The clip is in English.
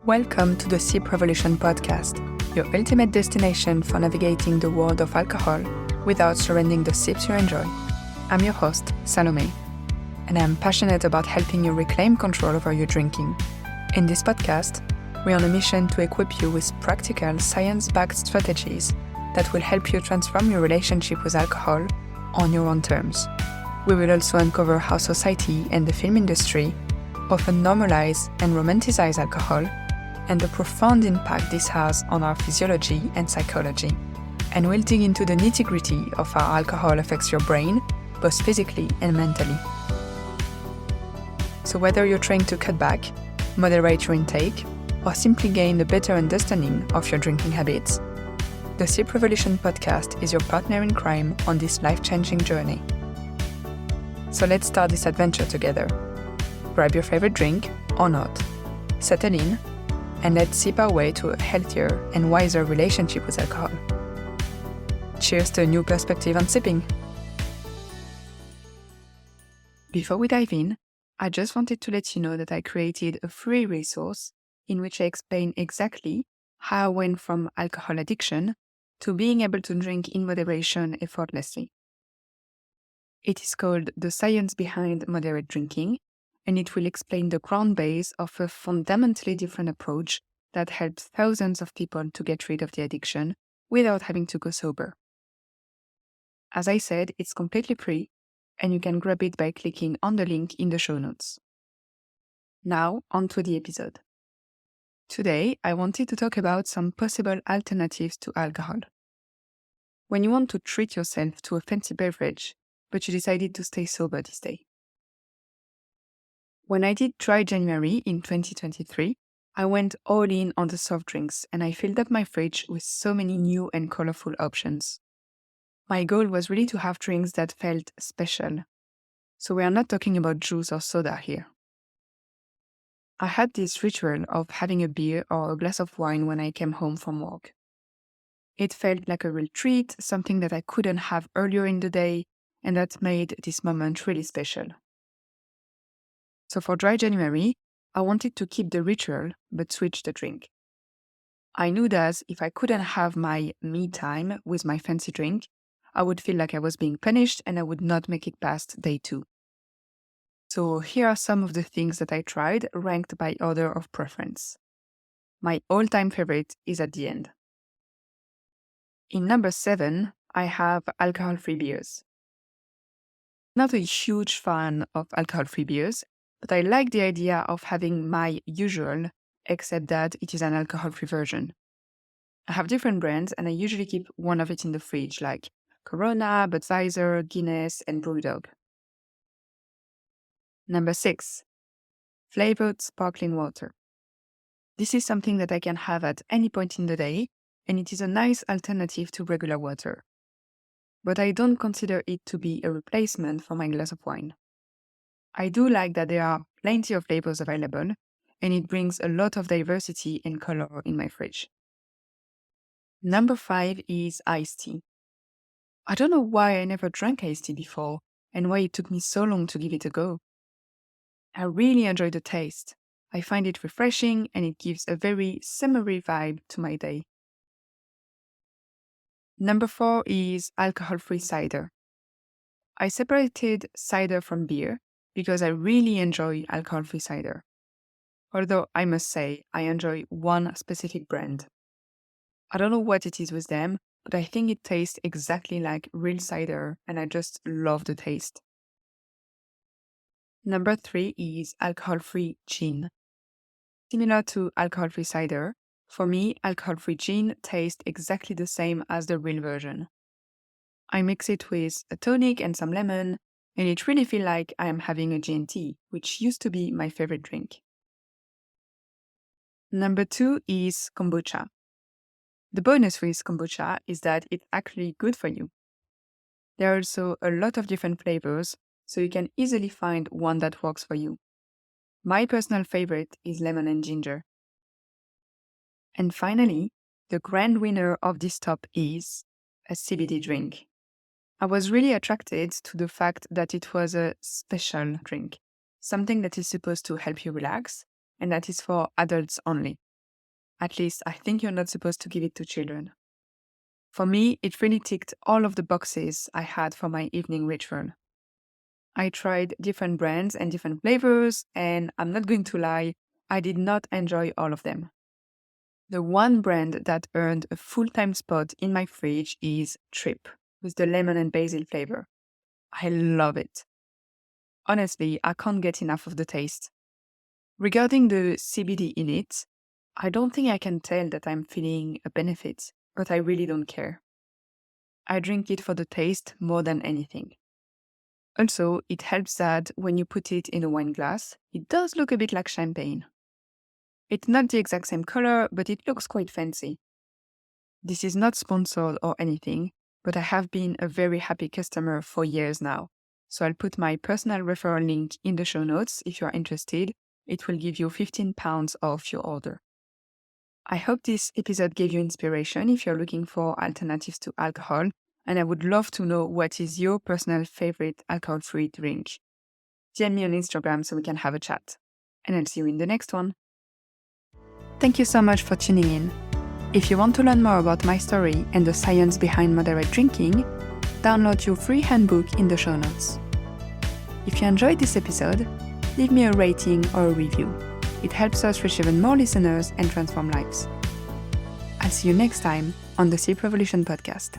Welcome to the Sip Revolution podcast, your ultimate destination for navigating the world of alcohol without surrendering the sips you enjoy. I'm your host, Salome, and I'm passionate about helping you reclaim control over your drinking. In this podcast, we're on a mission to equip you with practical, science-backed strategies that will help you transform your relationship with alcohol on your own terms. We will also uncover how society and the film industry often normalize and romanticize alcohol and the profound impact this has on our physiology and psychology. And we'll dig into the nitty-gritty of how alcohol affects your brain, both physically and mentally. So whether you're trying to cut back, moderate your intake, or simply gain a better understanding of your drinking habits, the Sip Revolution podcast is your partner in crime on this life-changing journey. So let's start this adventure together. Grab your favorite drink, or not, settle in, and let's sip our way to a healthier and wiser relationship with alcohol. Cheers to a new perspective on sipping. Before we dive in, I just wanted to let you know that I created a free resource in which I explain exactly how I went from alcohol addiction to being able to drink in moderation effortlessly. It is called The Science Behind Moderate Drinking, and it will explain the ground base of a fundamentally different approach that helps thousands of people to get rid of the addiction without having to go sober. As I said, it's completely free, and you can grab it by clicking on the link in the show notes. Now, on to the episode. Today, I wanted to talk about some possible alternatives to alcohol. When you want to treat yourself to a fancy beverage, but you decided to stay sober this day. When I did Dry January in 2023, I went all in on the soft drinks and I filled up my fridge with so many new and colorful options. My goal was really to have drinks that felt special. So we are not talking about juice or soda here. I had this ritual of having a beer or a glass of wine when I came home from work. It felt like a real treat, something that I couldn't have earlier in the day, and that made this moment really special. So for Dry January, I wanted to keep the ritual, but switch the drink. I knew that if I couldn't have my me time with my fancy drink, I would feel like I was being punished and I would not make it past day 2. So here are some of the things that I tried, ranked by order of preference. My all-time favorite is at the end. In number 7, I have alcohol-free beers. Not a huge fan of alcohol-free beers, but I like the idea of having my usual, except that it is an alcohol-free version. I have different brands and I usually keep one of it in the fridge, like Corona, Budweiser, Guinness, and Brewdog. Number 6, flavored sparkling water. This is something that I can have at any point in the day, and it is a nice alternative to regular water. But I don't consider it to be a replacement for my glass of wine. I do like that there are plenty of flavors available, and it brings a lot of diversity and color in my fridge. Number 5 is iced tea. I don't know why I never drank iced tea before, and why it took me so long to give it a go. I really enjoy the taste. I find it refreshing, and it gives a very summery vibe to my day. Number 4 is alcohol-free cider. I separated cider from beer because I really enjoy alcohol-free cider. Although I must say, I enjoy one specific brand. I don't know what it is with them, but I think it tastes exactly like real cider and I just love the taste. Number 3 is alcohol-free gin. Similar to alcohol-free cider, for me, alcohol-free gin tastes exactly the same as the real version. I mix it with a tonic and some lemon, and it really feels like I am having a G&T, which used to be my favorite drink. Number 2 is kombucha. The bonus with kombucha is that it's actually good for you. There are also a lot of different flavors, so you can easily find one that works for you. My personal favorite is lemon and ginger. And finally, the grand winner of this top is a CBD drink. I was really attracted to the fact that it was a special drink, something that is supposed to help you relax, and that is for adults only. At least I think you're not supposed to give it to children. For me, it really ticked all of the boxes I had for my evening ritual. I tried different brands and different flavors, and I'm not going to lie, I did not enjoy all of them. The one brand that earned a full-time spot in my fridge is Trip, with the lemon and basil flavor. I love it. Honestly, I can't get enough of the taste. Regarding the CBD in it, I don't think I can tell that I'm feeling a benefit, but I really don't care. I drink it for the taste more than anything. Also, it helps that when you put it in a wine glass, it does look a bit like champagne. It's not the exact same color, but it looks quite fancy. This is not sponsored or anything, but I have been a very happy customer for years now. So I'll put my personal referral link in the show notes if you are interested. It will give you £15 off your order. I hope this episode gave you inspiration if you're looking for alternatives to alcohol, and I would love to know what is your personal favorite alcohol-free drink. DM me on Instagram so we can have a chat. And I'll see you in the next one. Thank you so much for tuning in. If you want to learn more about my story and the science behind moderate drinking, download your free handbook in the show notes. If you enjoyed this episode, leave me a rating or a review. It helps us reach even more listeners and transform lives. I'll see you next time on the Sleep Revolution podcast.